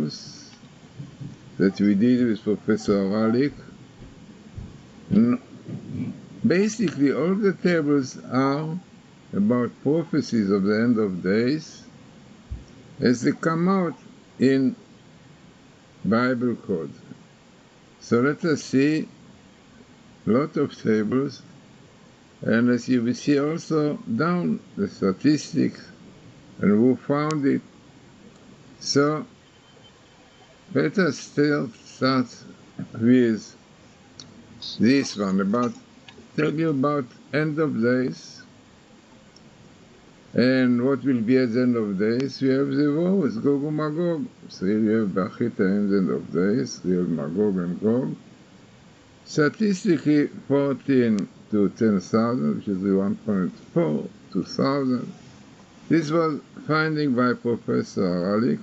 tables that we did with Professor Haralick. Basically, all the tables are about prophecies of the end of days as they come out in Bible code. So let us see a lot of tables, and as you will see also down the statistics and who found it. So let us start with this one, tell you about end of days. And what will be at the end of days? We have the war with Gog and Magog. So here we have Bachita in the end of days. We have Magog and Gog. Statistically, 14 to 10,000, which is the 1.4 to 1,000. This was finding by Professor Haralick.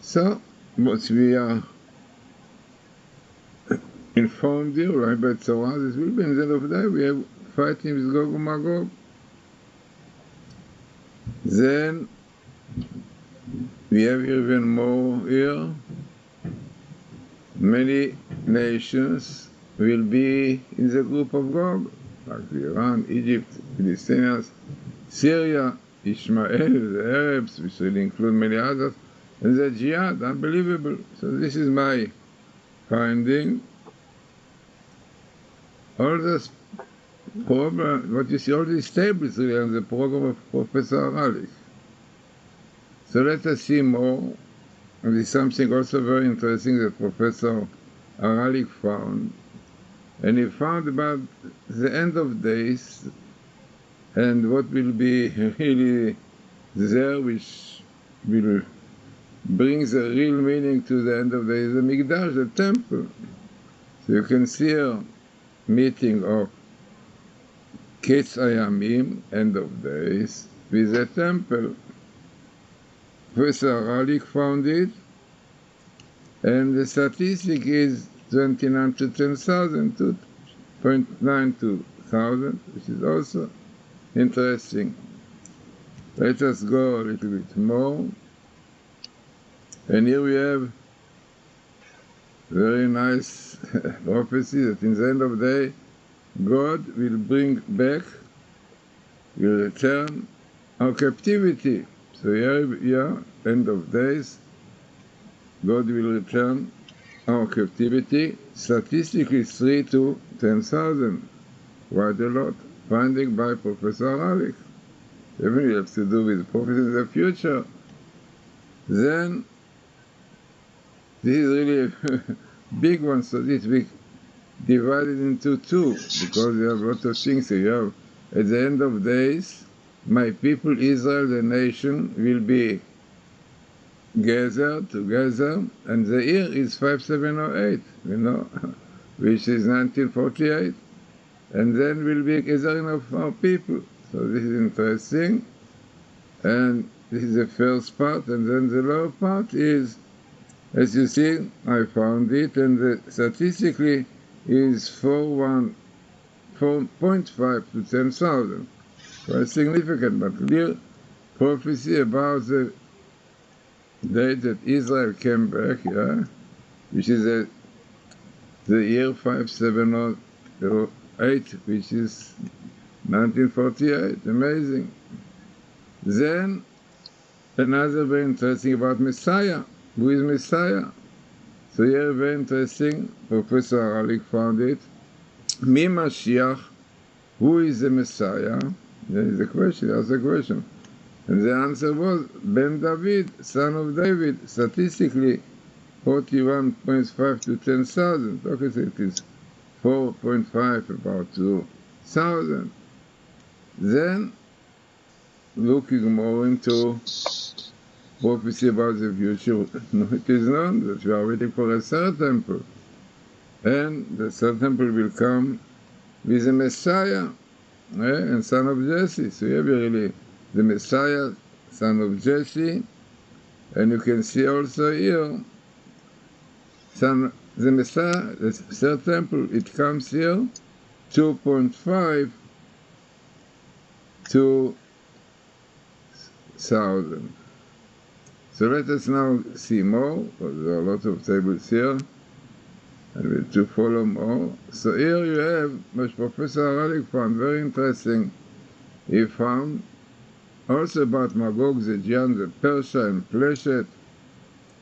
So, what we are informed you, right, by Torah, this will be at the end of the day. We have fighting with Gog and Magog. Then we have even more here. Many nations will be in the group of Gog, like Iran, Egypt, Palestinians, Syria, Ishmael, the Arabs, which will include many others, and the jihad, unbelievable. So this is my finding. All this program, what you see, all these tables really on the program of Professor Haralick. So let us see more. And this is something also very interesting that Professor Haralick found. And he found about the end of days and what will be really there, which will bring the real meaning to the end of days, the Mikdash, the temple. So you can see a meeting of Ketz Hayamim, end of days, with the temple. Professor Haralick found it, and the statistic is 29 to 10,000, 2.9 to 1,000, which is also interesting. Let us go a little bit more. And here we have very nice prophecy that in the end of the day, God will bring back, will return our captivity. So here, end of days, God will return our captivity. Statistically, 3 to 10,000. Quite a lot. Finding by Professor Haralick. Everything has to do with prophecy in the future. Then, this is really a big one, so this week divided into two, because we have a lot of things. So you have, at the end of days, my people, Israel, the nation, will be gathered together, and the year is 5708, which is 1948. And then will be a gathering of our people. So this is interesting. And this is the first part, and then the lower part is, as you see, I found it, and statistically is 4.5 to 10,000. Quite significant, but clear prophecy about the day that Israel came back, which is the year 5708, which is 1948. Amazing. Then, another very interesting about Messiah. Who is Messiah? So here, very interesting, Professor Haralick found it. Mi Mashiach, who is the Messiah? There is a question, ask a question. And the answer was, Ben David, son of David, statistically 41.5 to 10,000. Okay, so it is 4.5, about 2,000. Then, looking more into prophecy about the future, it is known that we are waiting for a third temple. And the third temple will come with the Messiah, and son of Jesse. So you have really the Messiah, son of Jesse. And you can see also here, the Messiah, the third temple, it comes here, 2.5 to 1,000. So let us now see more, because there are a lot of tables here, and we'll to follow more. So here you have what Professor Haralick found very interesting. He found also about Magog, the Gian, the Persia, and Pleshet,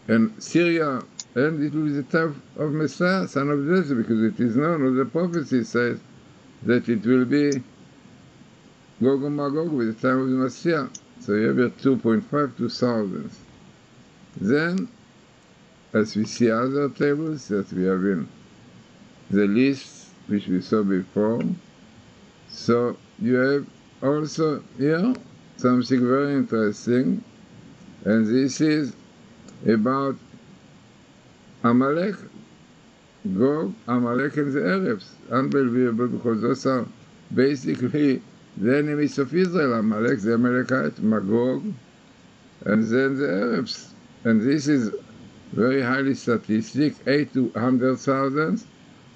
and Syria, and it will be the time of Messiah, son of Joseph, because it is known, or the prophecy says, that it will be Gog and Magog with the time of the Messiah. So you have here 2.5 to thousands. Then, as we see other tables that we have in the list, which we saw before, so you have also here something very interesting, and this is about Amalek, Gog, Amalek, and the Arabs. Unbelievable, because those are basically the enemies of Israel, Amalek, the Amalekite, Magog, and then the Arabs. And this is very highly statistic, 8 to 100,000,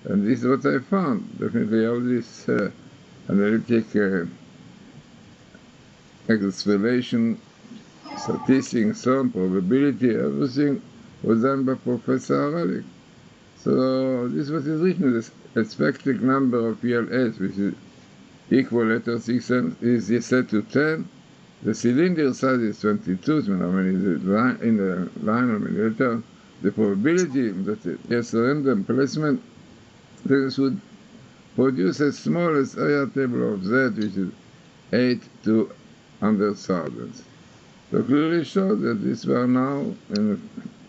and this is what I found. Definitely all this analytic explanation, statistics, so on, probability, everything was done by Professor Haralick. So this is what is written, the expected number of PLS, which is equal letter 6 is set to 10. The cylinder size is 22, so how many in the line, how many letter. The probability that it gets a random placement, this would produce as small as area table of Z, which is 8 to 100,000. So clearly shows that these were now in the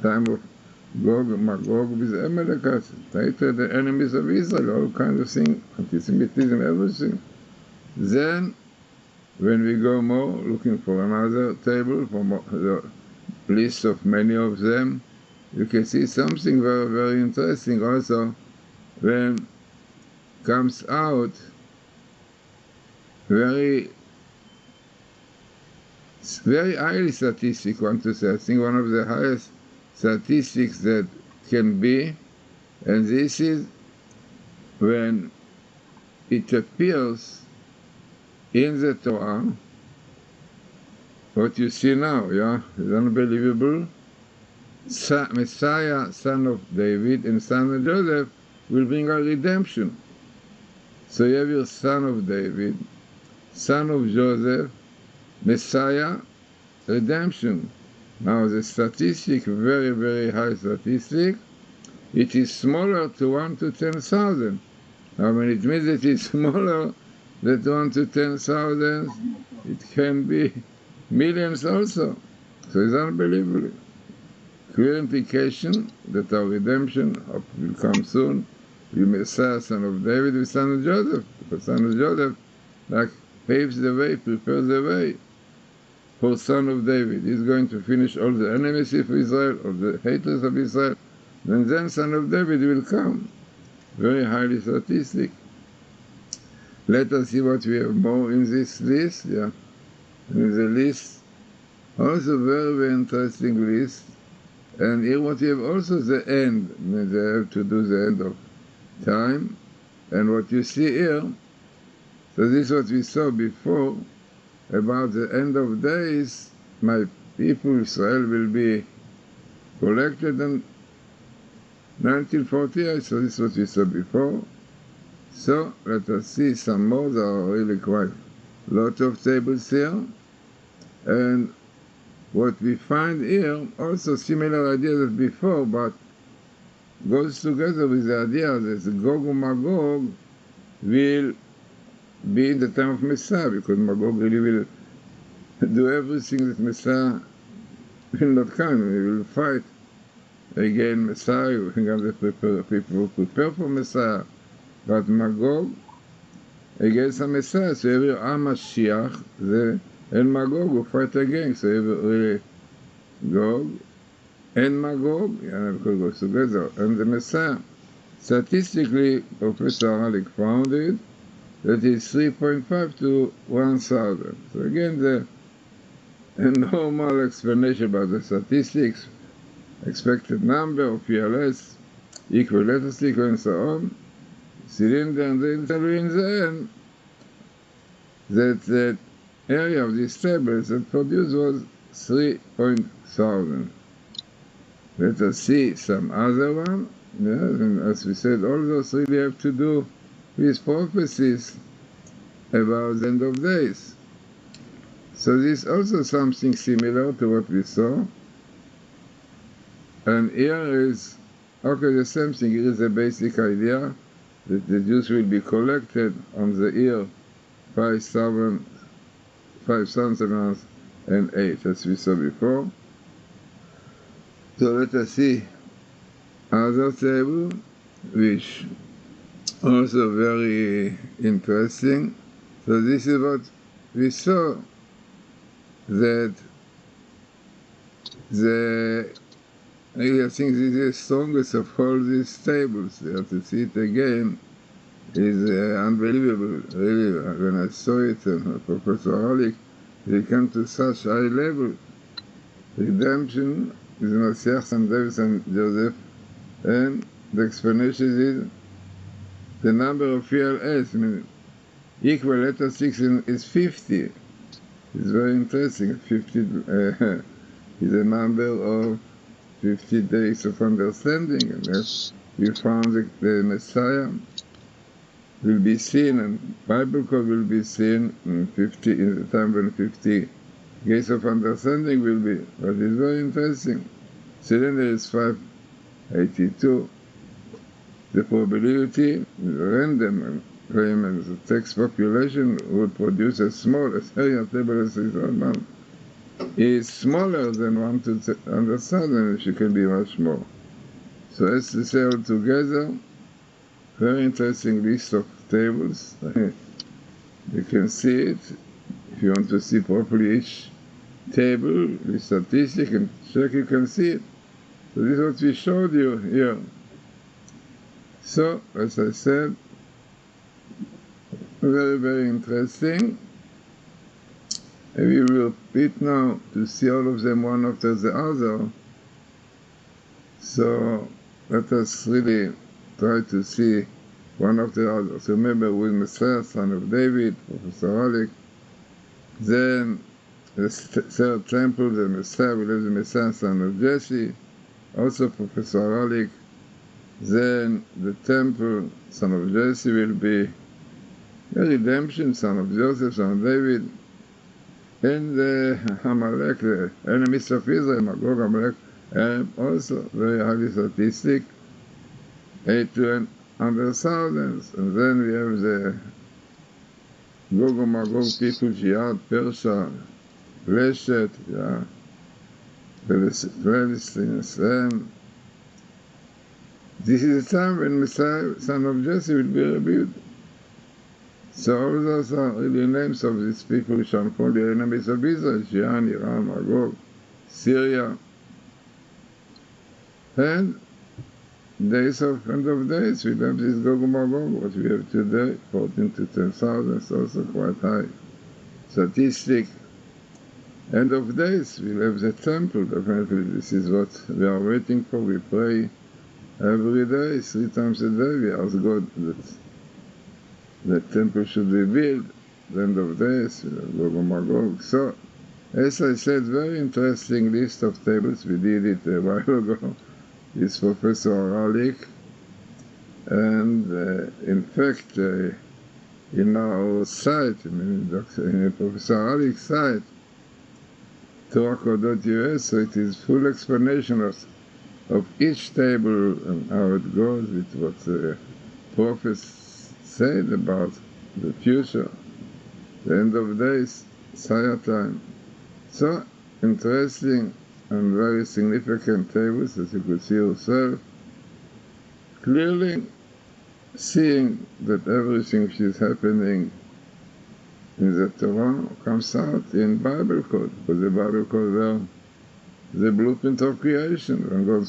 time of Gog and Magog with the Amalekites, later the enemies of Israel, all kinds of things, anti-Semitism, everything. Then, when we go more, looking for another table, for the list of many of them, you can see something very, very interesting also when comes out very highly statistic, want to say. I think one of the highest statistics that can be, and this is when it appears in the Torah, what you see now, yeah, is unbelievable. Messiah, son of David, and son of Joseph, will bring our redemption. So you have your son of David, son of Joseph, Messiah, redemption. Now the statistic, very, very high statistic, it is smaller to 1 to 10,000. Now when it means it is smaller than 1 to 10,000, it can be millions also. So it's unbelievable. Clear implication that our redemption will come soon. You Messiah, son of David, with son of Joseph. Because son of Joseph, like, paves the way, prepares the way for son of David. He's going to finish all the enemies of Israel, all the haters of Israel, and then son of David will come. Very highly statistic. Let us see what we have more in this list. Yeah, in the list, also very, very interesting list. And here what we have also the end. They have to do the end of time. And what you see here, so this is what we saw before, about the end of days, my people Israel will be collected in 1948, so this is what we saw before. So let us see some more. There are really quite a lot of tables here. And what we find here, also similar ideas as before, but goes together with the idea that the Gog and Magog will be in the time of Messiah, because Magog really will do everything that Messiah will not come. He will fight again Messiah, the people who prepare for Messiah. But Magog against a Messiah, so every Mashiach, and Magog will fight again. So every really Gog and Magog, and because goes together, and the Messiah. Statistically, Professor Haralick found it, that is 3.5 to 1,000. So again, the normal explanation about the statistics, expected number of PLS, equal letter sequence, and so on, cylinder, and then tell you in the end that the area of these tables that produced was 3,000. Let us see some other one. Yes, and as we said, all those really have to do with prophecies about the end of days. So this is also something similar to what we saw. And here is, okay, the same thing. Here is the basic idea that the Jews will be collected on the year 5,708, as we saw before. So let us see other table, which also very interesting. So this is what we saw, that I think this is the strongest of all these tables. You have to see it again. Is unbelievable, really. When I saw it, Professor Haralick, he came to such high level. Redemption is Messiah, and David, and Joseph, and the explanation is the number of PLS. I mean, equal letter 6 is 50. It's very interesting. 50 is a number of 50 days of understanding, and as we found the Messiah will be seen, and Bible code will be seen in the time when 50 gates of understanding will be. But it's very interesting. So then there is 582. The probability is random claim, the text population would produce a area table as man is smaller than 1 to understand, and it can be much more. So as to say all together, very interesting list of tables. You can see it. If you want to see properly each table with statistic and check, you can see it. So this is what we showed you here. So, as I said, very, very interesting. We will repeat now to see all of them one after the other. So let us really try to see one after the other. So remember, with Messiah, son of David, Professor Haralick. Then the third temple, the Messiah, will have the Messiah, son of Jesse, also Professor Haralick. Then the temple, son of Jesse, will be the redemption, son of Joseph, son of David. And the Amalek, the enemies of Israel, Magog, Amalek, also very highly statistic, 8 to 100,000. And then we have the Gog and Magog people, Jihad, Persia, Leshet, Palestinians. This is the time when Messiah, son of Jesse, will be revealed. So all those are really names of these people which are called the enemies of Israel, Shian, Iran, Magog, Syria. And days of end of days, we have this Gog and Magog, what we have today, 14 to 10,000, also quite high statistic. End of days, we have the temple, definitely. This is what we are waiting for. We pray every day, 3 times a day. We ask God that the temple should be built, the end of days, Gog and Magog. So, as I said, very interesting list of tables. We did it a while ago. It's Professor Haralick. And in fact, in our site, in Professor Haralick's site, Torah.us, so it is full explanation of each table and how it goes with what the prophets said about the future, the end of days, Messiah time. So interesting and very significant tables, as you could see yourself, clearly seeing that everything which is happening in the Torah comes out in Bible code, because the Bible code were the blueprint of creation. When God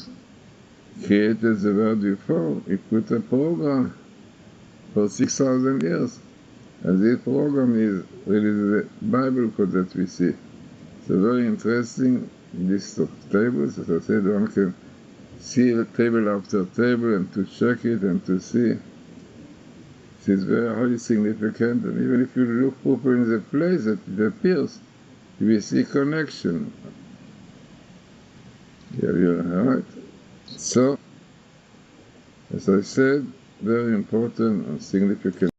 created the world before, He put a program for 6,000 years. And this program is really the Bible code that we see. It's a very interesting list of tables. As I said, one can see table after table and to check it and to see. It is very highly significant, and even if you look properly in the place that it appears, you will see connection. Yeah, you're right. So, as I said, very important and significant